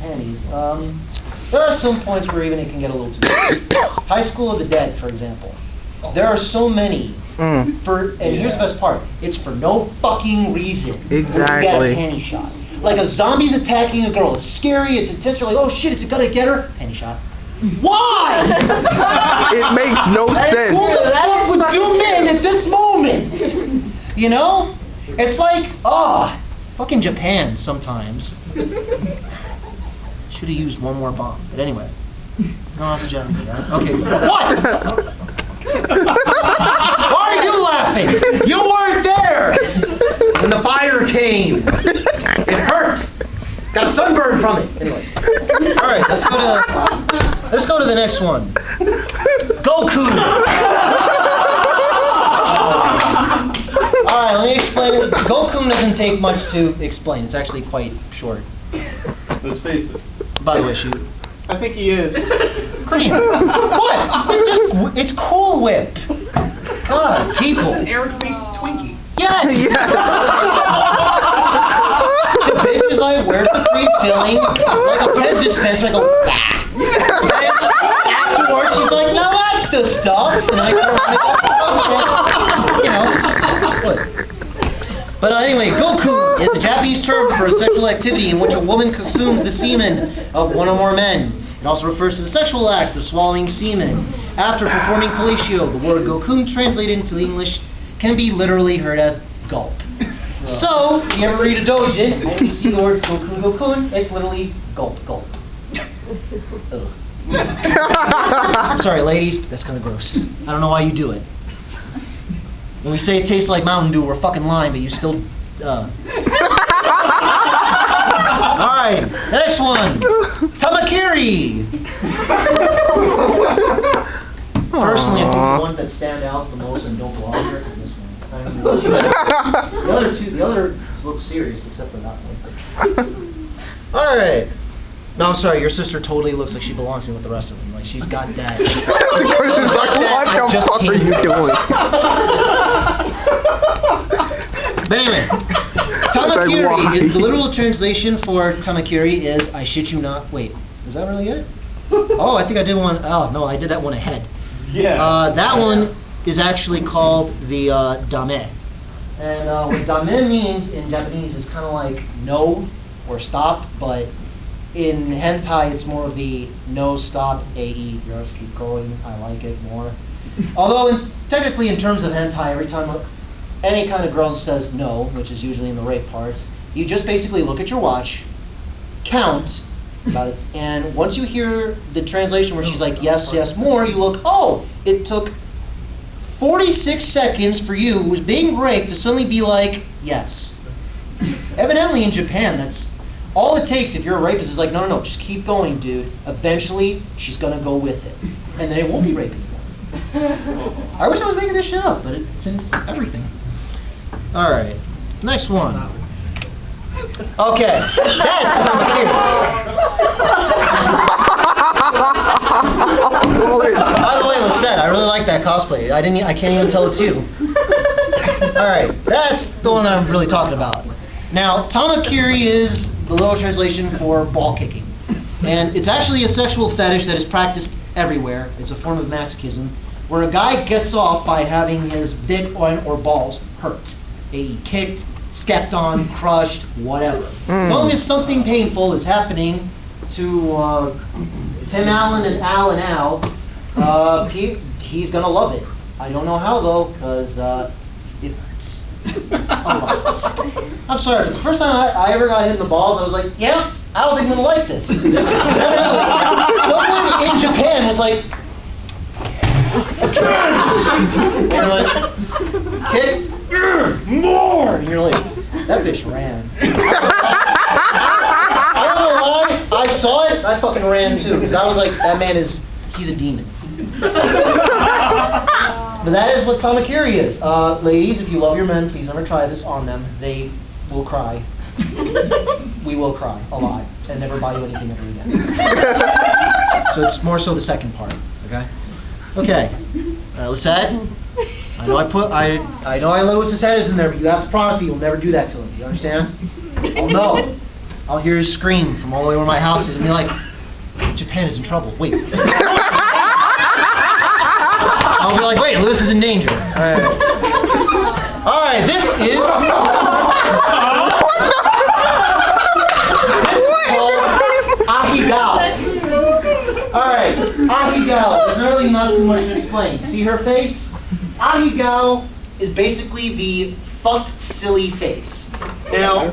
panties. There are some points where even it can get a little too big. High School of the Dead, for example. There are so many. And here's the best part. It's for no fucking reason. Exactly. You get a panty shot. Like a zombie's attacking a girl. It's scary. It's intense. You're like, oh shit, is it gonna get her? Panty shot. Why? It makes no sense. Who the fuck would zoom in at this moment? You know? It's like, fucking Japan sometimes. Should have used one more bomb. But anyway. No, off the Germany, right? Okay. What? Why are you laughing? You weren't there when the fire came. It hurt. Got a sunburn from it. Anyway. All right, let's go to the next one. Goku. All right, let me explain it. Goku doesn't take much to explain. It's actually quite short. Let's face it. By the way, shoot. I think he is. Cream. What? It's Cool Whip. God, people. It's an Eric-based Twinkie. Yes. The bitch is like, where's the cream filling? Like a Pez dispenser. I go, bah. And afterwards, she's like, no, that's the stuff. And I go, what? But anyway, Goku is a Japanese term for a sexual activity in which a woman consumes the semen of one or more men. It also refers to the sexual act of swallowing semen. After performing fellatio, the word Goku translated into English can be literally heard as gulp. So, if you ever read a doujin and you see the words Goku Gokun, it's literally gulp, gulp. Ugh. I'm sorry, ladies, but that's kind of gross. I don't know why you do it. When we say it tastes like Mountain Dew, we're fucking lying, but you still, Alright, the next one. Tamakiri. Personally, I think the ones that stand out the most and don't belong here is this one. The other look serious, except for that one. Alright. No, I'm sorry, your sister totally looks like she belongs in with the rest of them. Like, she's got that. She's like, what the fuck are you doing? But anyway, Tamakiri is the literal translation for Tamakiri is I shit you not. Wait, is that really it? Oh, I think I did one. Oh, no, I did that one ahead. Yeah. That one is actually called the dame. And what dame means in Japanese is kind of like no or stop, but in hentai, it's more of the no, stop, AE, yours, keep going, I like it more. Although, technically, in terms of hentai, every time any kind of girl says no, which is usually in the rape parts, you just basically look at your watch, count, and once you hear the translation where she's like, yes, yes, more, you look, oh, it took 46 seconds for you who was being raped to suddenly be like, yes. Evidently, in Japan, that's all it takes if you're a rapist is like, no, no, no, just keep going, dude. Eventually, she's gonna go with it. And then it won't be rape anymore. I wish I was making this shit up, but it's in everything. Alright, next one. Okay, that's Tamakiri. By the way, Lisette, I really like that cosplay. I can't even tell it's you. Alright, that's the one that I'm really talking about. Now, Tamakiri is the literal translation for ball kicking. And it's actually a sexual fetish that is practiced everywhere. It's a form of masochism, where a guy gets off by having his dick or balls hurt. A.e. kicked, stepped on, crushed, whatever. As long as something painful is happening to Tim Allen and Al, he's gonna love it. I don't know how though, because it's I'm sorry, but the first time I ever got hit in the balls, I was like, yeah, I don't think I'm gonna like this. Someone in Japan was like, and you're like, kick, more, and you're like, that bitch ran. I don't know why, I saw it, I fucking ran too, because I was like, that man he's a demon. But that is what Tamakiri is. Ladies, if you love your men, please never try this on them. They will cry. We will cry a lot and never buy you anything ever again. So it's more so the second part. Okay. Okay. Lisette. I know I Lois Lisette is in there, but you have to promise me you'll never do that to him. You understand? Oh no. I'll hear his scream from all the way where my house is and be like, Japan is in trouble. Wait. I'll be like, wait, Lewis is in danger. All right, this is called Ahigao. All right, Ahigao. There's really not too much to explain. See her face? Ahigao is basically the fucked, silly face. Now,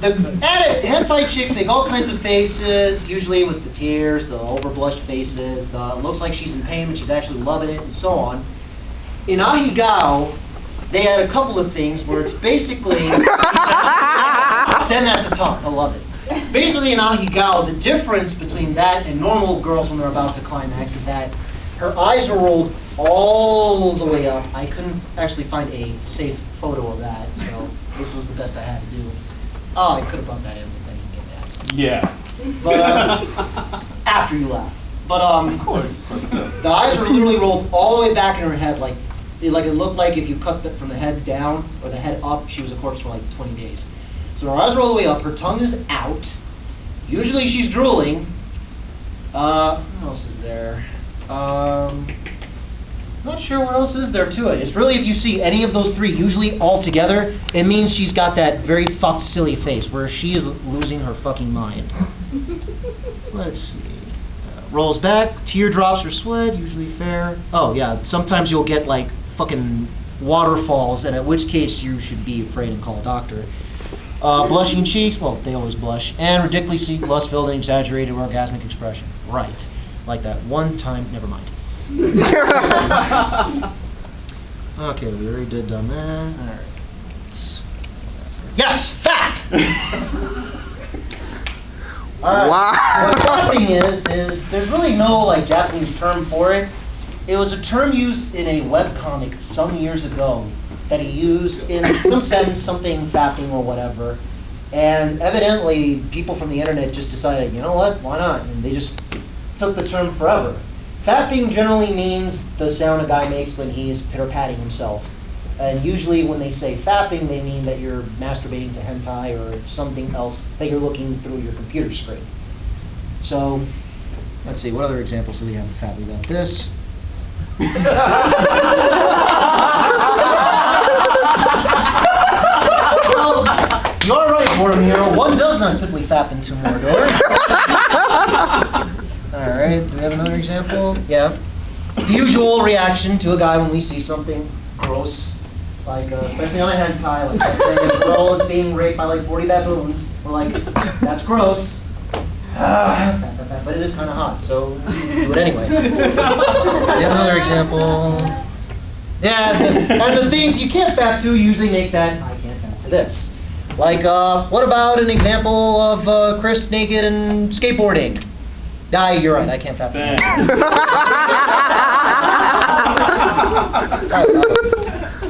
the hentai chicks make all kinds of faces, usually with the tears, the overblushed faces, the looks like she's in pain but she's actually loving it, and so on. In Ahigao, they had a couple of things where it's basically send that to Tom, I love it. Basically in Ahigao, the difference between that and normal girls when they're about to climax is that her eyes are rolled all the way up. I couldn't actually find a safe photo of that, so this was the best I had to do. Oh, I could have brought that in, but then you get that. Yeah. But after you laughed. But Of course. the eyes were literally rolled all the way back in her head, like it looked like if you cut from the head down or the head up, she was a corpse for like 20 days. So her eyes are all the way up, her tongue is out. Usually she's drooling. What else is there? Not sure what else is there to it. It's really, if you see any of those three, usually all together, it means she's got that very fucked, silly face where she is losing her fucking mind. Let's see. Rolls back, teardrops or sweat, usually fair. Oh yeah, sometimes you'll get like fucking waterfalls, and in which case you should be afraid and call a doctor. Blushing cheeks, well, they always blush, and ridiculously lust-filled and exaggerated orgasmic expression. Right. Like that one time, never mind. Okay, we already did done that. All right. Yes, fat. All right. Wow. What the funny thing is there's really no like Japanese term for it. It was a term used in a webcomic some years ago that he used in some sense, something fapping or whatever. And evidently, people from the internet just decided, you know what, why not? And they just took the term forever. Fapping generally means the sound a guy makes when he is pitter-patting himself. And usually when they say fapping, they mean that you're masturbating to hentai or something else that you're looking through your computer screen. So, let's see, what other examples do we have of fap? We got this. Well, you're right, Boromir. One does not simply fap into Mordor. Alright, do we have another example? Yeah. The usual reaction to a guy when we see something gross, like, especially on a hentai, like say a girl is being raped by like 40 baboons. We're like, that's gross. But it is kind of hot, so do it anyway. Yeah, another example. Yeah, and the things you can't fap to usually make that I can't fap to this. Like, what about an example of Chris naked and skateboarding? You're right, I can't fap to that.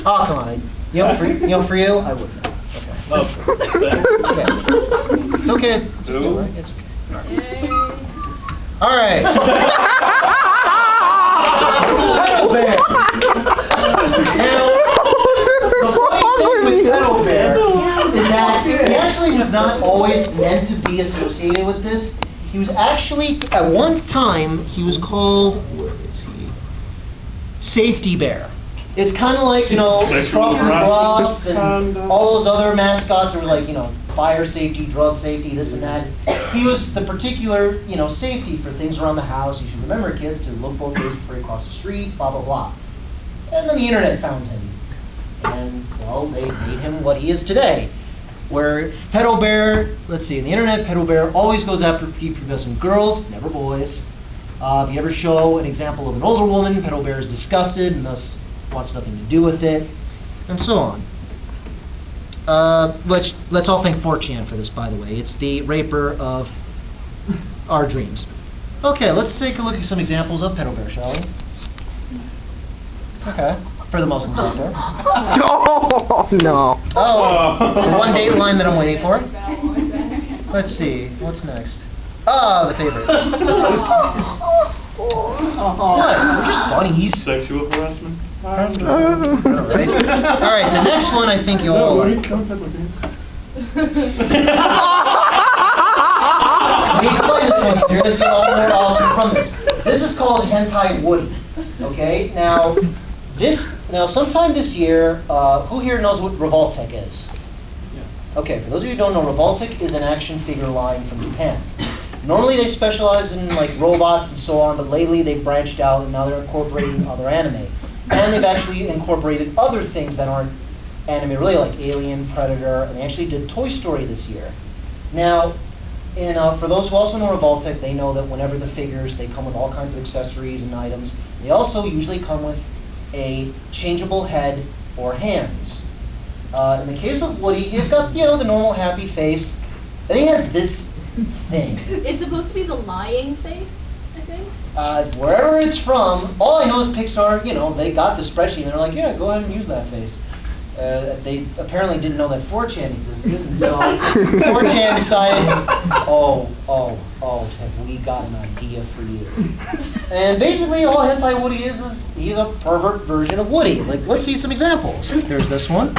Oh, come on. You know, for you, I would fap. Okay. It's okay. It's okay, right? It's okay. All right. Pedal bear. Now, the funny thing with pedal bear is that he actually was not always meant to be associated with this. He was actually, at one time, he was called, where is he? Safety bear. It's kind of like, Scruff and Bluff and all those other mascots that were like, fire safety, drug safety, this and that. He was the particular, safety for things around the house. You should remember, kids, to look both ways before you cross the street, blah, blah, blah. And then the internet found him. And, well, they made him what he is today. Where Pedal Bear, let's see, in the internet, Pedal Bear always goes after prepubescent girls, never boys. If you ever show an example of an older woman, Pedal Bear is disgusted and thus wants nothing to do with it, and so on. Which, let's all thank 4chan for this, by the way. It's the raper of our dreams. Okay, let's take a look at some examples of Pedal Bear, shall we? Okay, for the Muslims out there. Oh, no. Oh, the one date line that I'm waiting for. Let's see, what's next? The favorite. What? We're just bunnies. Sexual harassment? Alright, the next one I think you'll all like. look, you're gonna see a lot more awesome from this. This is called hentai Woody. Okay, now sometime this year, who here knows what Revoltech is? Okay, for those of you who don't know, Revoltech is an action figure line from Japan. Normally they specialize in like robots and so on, but lately they've branched out and now they're incorporating other anime. And they've actually incorporated other things that aren't anime, really, like Alien, Predator, and they actually did Toy Story this year. Now, for those who also know Revoltech, they know that whenever the figures, they come with all kinds of accessories and items. They also usually come with a changeable head or hands. In the case of Woody, he's got, the normal happy face, and he has this thing. It's supposed to be the lying face, I think. Wherever it's from, all I know is Pixar, they got the spreadsheet and they're like, yeah, go ahead and use that face. They apparently didn't know that 4chan existed, and so 4chan decided, have we got an idea for you? And basically all hentai Woody is he's a pervert version of Woody. Like, let's see some examples. There's this one.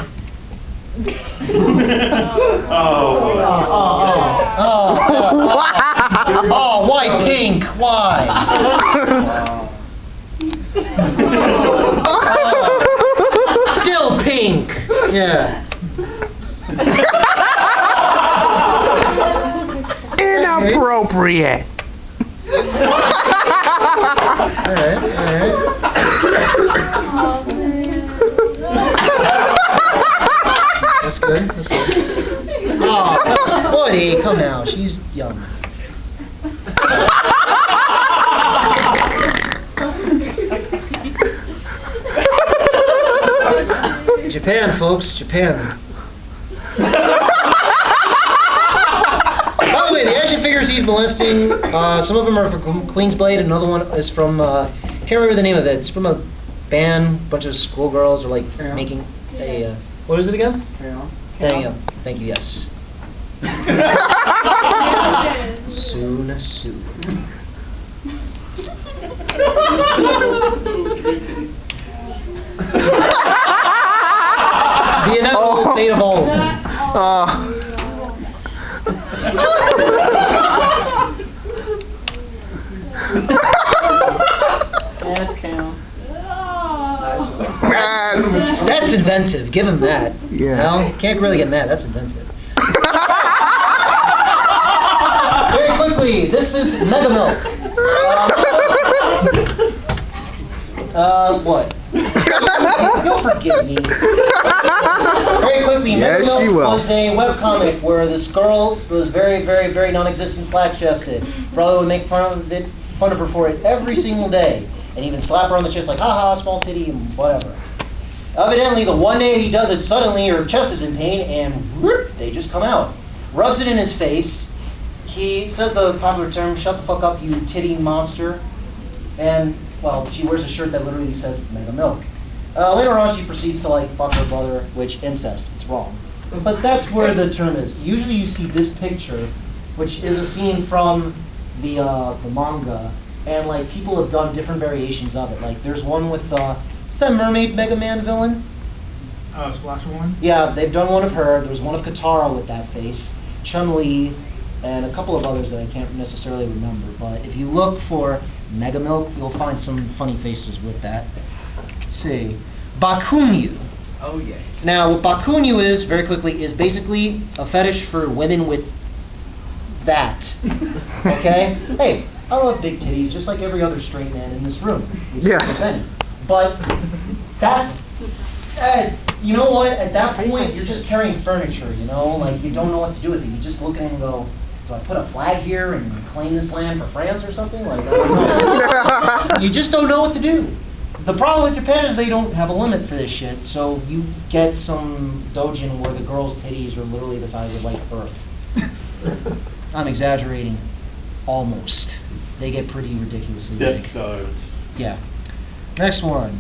Oh, why pink? Why? Still pink. Yeah. Inappropriate. All right. That's good. Oh, Woody, come now. She's young. Japan, folks, Japan. By the way, the action figures he's molesting, some of them are from Queen's Blade, another one is from, can't remember the name of it. It's from a band, bunch of schoolgirls are like making a, what is it again? There you go. Thank you, yes. Soon. The inevitable fate of all of them. That's count. That's inventive. Give him that. Yeah. Well, can't really get mad. That's inventive. Very quickly, this is Mega Milk. What? You'll forgive me. Very quickly, Yes, Mega she Milk will. was a webcomic where this girl was very, very, very non-existent, flat-chested. Brother would make fun of her for it every single day, and even slap her on the chest like, haha, small titty, and whatever. Evidently, the one day he does it, suddenly her chest is in pain, and whoop, they just come out. Rubs it in his face. He says the popular term, shut the fuck up, you titty monster. And, well, she wears a shirt that literally says Mega Milk. Later on, she proceeds to, fuck her brother, which, incest, it's wrong. But that's where the term is. Usually you see this picture, which is a scene from the manga, and, people have done different variations of it. There's one with, is that Mermaid Mega Man villain? Splash one? Yeah, they've done one of her. There's one of Katara with that face, Chun-Li, and a couple of others that I can't necessarily remember. But if you look for Mega Milk, you'll find some funny faces with that. Let's see. Bakunyu. Oh, yeah. Now, what Bakunyu is, very quickly, is basically a fetish for women with that. Okay? Hey, I love big titties, just like every other straight man in this room. Yes. But that's, you know what? At that point, you're just carrying furniture, you don't know what to do with it. You just look at it and go, do I put a flag here and claim this land for France or something? You just don't know what to do. The problem with Japan is they don't have a limit for this shit, so you get some doujin where the girls' titties are literally the size of, Earth. I'm exaggerating. Almost. They get pretty ridiculously big. Death Stars. Yeah. Next one.